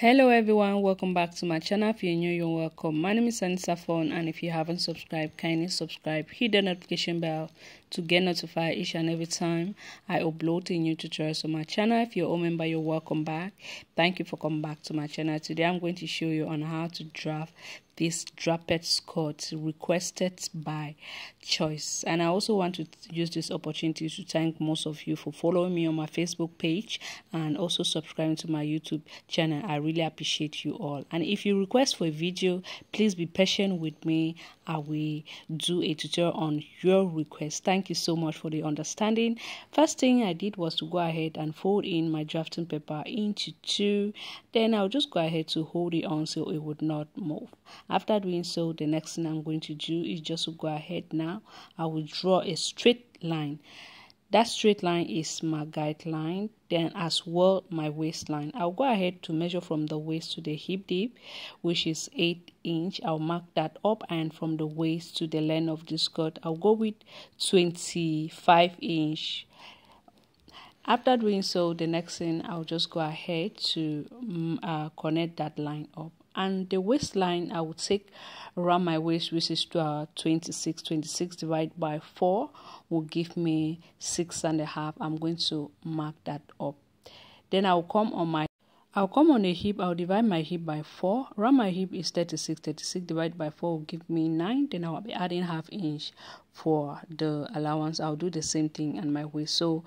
Hello everyone, welcome back to my channel. If you're new, you're welcome. My name is Anissa Phone, and if you haven't subscribed, kindly subscribe, hit the notification bell to get notified each and every time I upload a new tutorials on my channel. If you're a member, you're welcome back. Thank you for coming back to my channel. Today I'm going to show you on how to draft this draped skirt requested by choice. And I also want to use this opportunity to thank most of you for following me on my Facebook page and also subscribing to my YouTube channel. I really appreciate you all. And if you request for a video, please be patient with me. I will do a tutorial on your request. Thank you so much for the understanding. First thing I did was to go ahead and fold in my drafting paper into two. Then I'll just go ahead to hold it on so it would not move. After doing so, the next thing I'm going to do is just to go ahead now. I will draw a straight line. That straight line is my guideline, then as well my waistline. I'll go ahead to measure from the waist to the hip deep, which is 8 inch. I'll mark that up, and from the waist to the length of the skirt, I'll go with 25 inch. After doing so, the next thing I'll just go ahead to connect that line up. And the waistline I will take around my waist, which is 26 divided by 4 will give me 6.5. I'm going to mark that up. Then I'll come on the hip. I'll divide my hip by 4. Around my hip is 36 divided by 4 will give me 9. Then I'll be adding ½ inch for the allowance. I'll do the same thing on my waist. So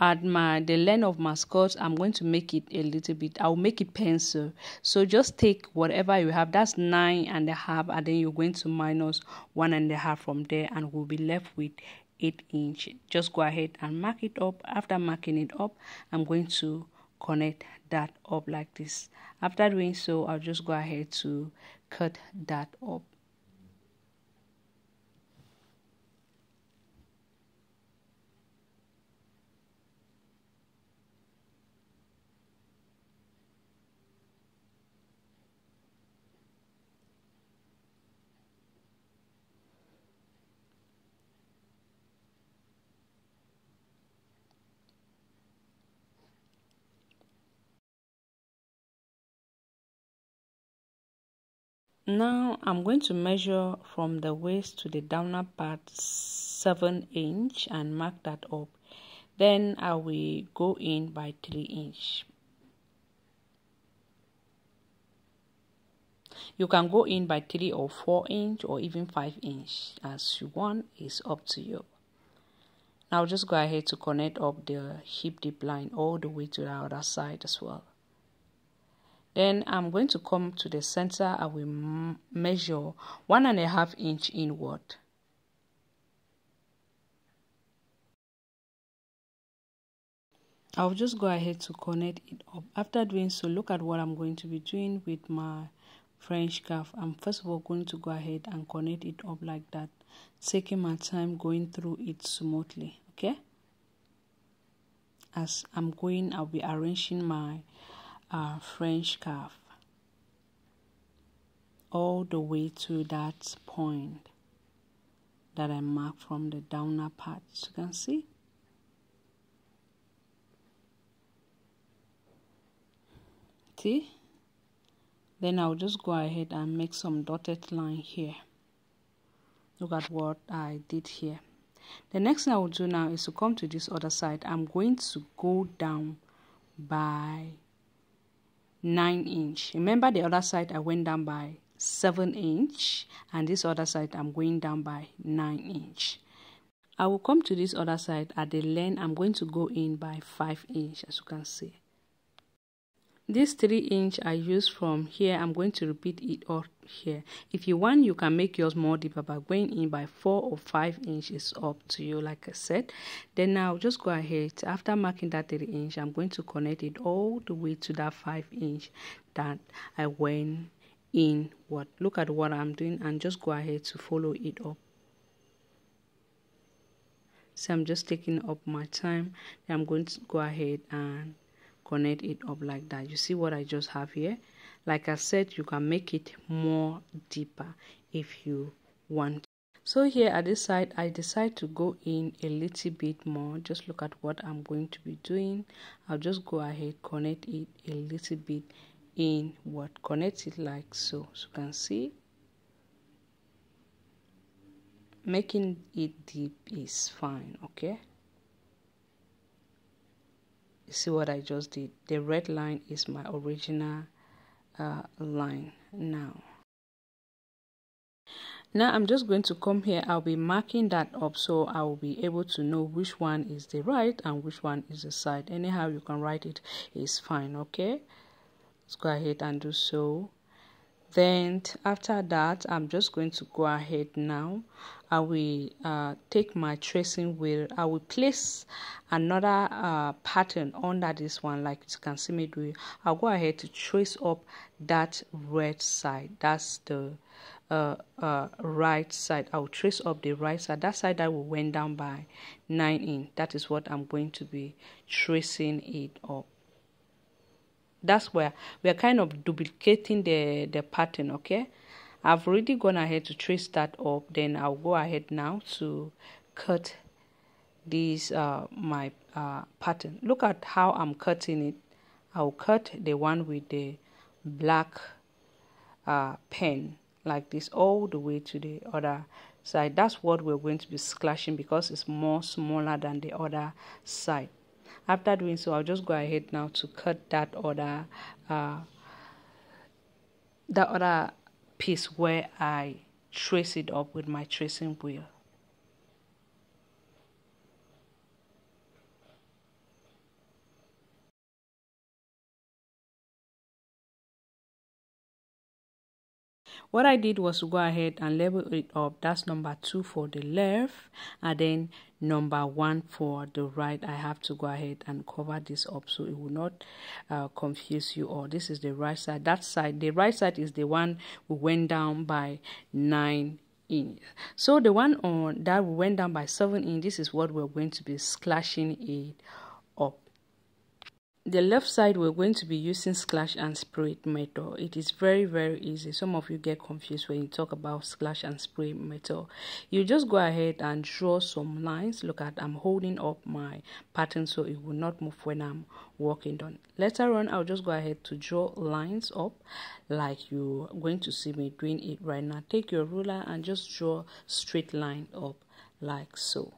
at the length of my skirt, I'm going to make it a little bit, I'll make it pencil. So just take whatever you have, that's 9.5, and then you're going to minus 1.5 from there, and we'll be left with 8 inch. Just go ahead and mark it up. After marking it up, I'm going to connect that up like this. After doing so, I'll just go ahead to cut that up. Now I'm going to measure from the waist to the downer part 7 inch and mark that up. Then I will go in by 3 inch. You can go in by 3 or 4 inch or even 5 inch as you want. It's up to you. Now just go ahead to connect up the hip deep line all the way to the other side as well. Then I'm going to come to the center. I will measure 1.5 inch inward. I'll just go ahead to connect it up. After doing so, look at what I'm going to be doing with my French cuff. I'm first of all going to go ahead and connect it up like that, taking my time going through it smoothly. Okay, as I'm going, I'll be arranging my French cuff all the way to that point that I marked from the downer part. You can see. See? Then I'll just go ahead and make some dotted line here. Look at what I did here. The next thing I will do now is to come to this other side. I'm going to go down by 9 inch. Remember the other side I went down by 7 inch, and this other side I'm going down by 9 inch. I will come to this other side. At the length I'm going to go in by 5 inch, as you can see. This 3 inch I use from here, I'm going to repeat it up here. If you want, you can make yours more deeper by going in by 4 or 5 inches. Up to you, like I said. Then now just go ahead. After marking that 3 inch, I'm going to connect it all the way to that 5 inch that I went inward. Look at what I'm doing and just go ahead to follow it up. So I'm just taking up my time. Then I'm going to go ahead and connect it up like that. You see what I just have here? Like I said, you can make it more deeper if you want. So here at this side, I decide to go in a little bit more. Just look at what I'm going to be doing. I'll just go ahead, connect it a little bit inward. Connect it like so. So you can see, making it deep is fine. Okay, you see what I just did? The red line is my original line. Now I'm just going to come here. I'll be marking that up so I will be able to know which one is the right and which one is the side. Anyhow you can write it is fine. Okay, let's go ahead and do so. Then after that, I'm just going to go ahead now. I will take my tracing wheel. I will place another pattern under this one, like you can see me do. I'll go ahead to trace up that red side. That's the right side. I'll trace up the right side. That side that will went down by 9 in. That is what I'm going to be tracing it up. That's where we are kind of duplicating the pattern. Okay, I've already gone ahead to trace that up. Then I'll go ahead now to cut this my pattern. Look at how I'm cutting it. I'll cut the one with the black pen like this all the way to the other side. That's what we're going to be slashing because it's more smaller than the other side. After doing so, I'll just go ahead now to cut that other piece where I trace it up with my tracing wheel. What I did was to go ahead and label it up. That's number 2 for the left, and then number 1 for the right. I have to go ahead and cover this up so it will not confuse you. Or this is the right side. That side, the right side is the one we went down by 9 in. So the one on that we went down by 7 in. This is what we're going to be slashing it up. The left side we're going to be using slash and spray method. It is very easy. Some of you get confused when you talk about slash and spray method. You just go ahead and draw some lines. Look at, I'm holding up my pattern so it will not move when I'm working on. Later on I'll just go ahead to draw lines up like you're going to see me doing it right now. Take your ruler and just draw straight line up like so.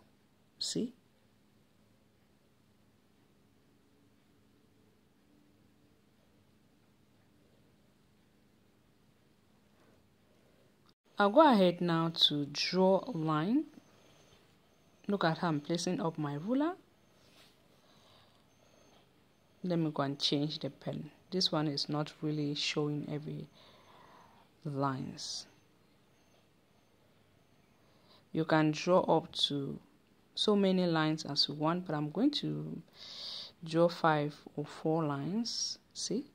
See? I'll go ahead now to draw a line. Look at how I'm placing up my ruler. Let me go and change the pen. This one is not really showing every lines. You can draw up to so many lines as you want, but I'm going to draw 5 or 4 lines. See?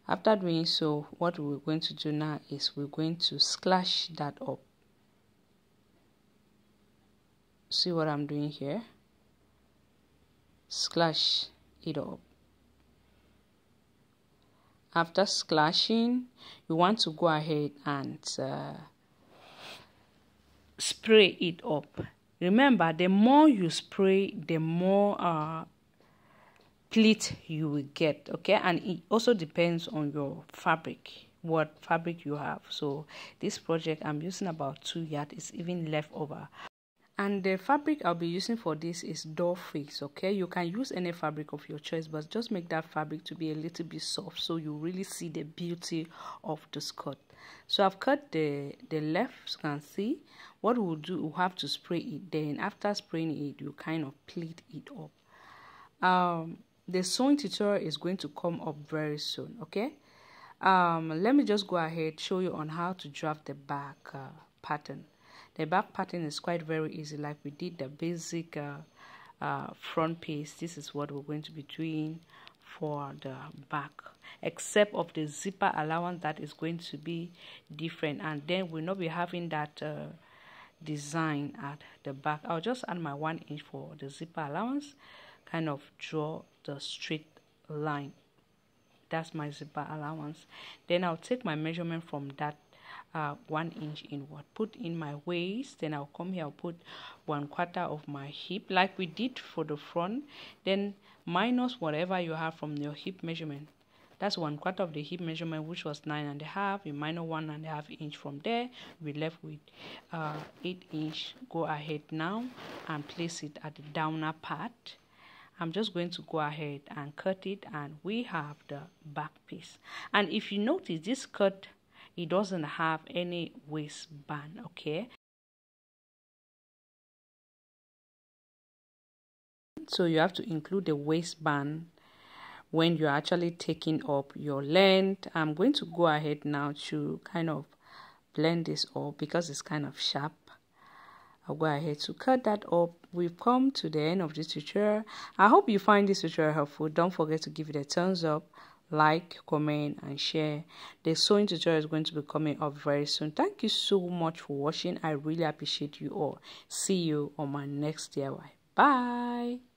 After doing so, what we're going to do now is we're going to slash that up. See what I'm doing here? Slash it up. After slashing, you want to go ahead and spray it up. Remember, the more you spray, the more pleat you will get. Okay, and it also depends on your fabric, what fabric you have. So this project I'm using about 2 yards. It's even left over. And the fabric I'll be using for this is doll face. Okay, you can use any fabric of your choice, but just make that fabric to be a little bit soft so you really see the beauty of the skirt. So I've cut the left. So you can see what we'll do, we'll have to spray it. Then after spraying it, you kind of pleat it up. The sewing tutorial is going to come up very soon. Okay, let me just go ahead show you on how to draft the back pattern. The back pattern is quite very easy. Like we did the basic front piece, this is what we're going to be doing for the back, except of the zipper allowance that is going to be different, and then we'll not be having that design at the back. I'll just add my 1 inch for the zipper allowance, kind of draw the straight line. That's my zipper allowance. Then I'll take my measurement from that 1 inch inward, put in my waist. Then I'll come here, I'll put 1/4 of my hip like we did for the front, then minus whatever you have from your hip measurement. That's 1/4 of the hip measurement, which was 9.5. You minus 1.5 inch from there, we're left with 8 inch. Go ahead now and place it at the downer part. I'm just going to go ahead and cut it, and we have the back piece. And if you notice, this cut, it doesn't have any waistband, okay? So you have to include the waistband when you're actually taking up your length. I'm going to go ahead now to kind of blend this up because it's kind of sharp. I'll go ahead to cut that up. We've come to the end of this tutorial. I hope you find this tutorial helpful. Don't forget to give it a thumbs up, like, comment, and share. The sewing tutorial is going to be coming up very soon. Thank you so much for watching. I really appreciate you all. See you on my next DIY. Bye.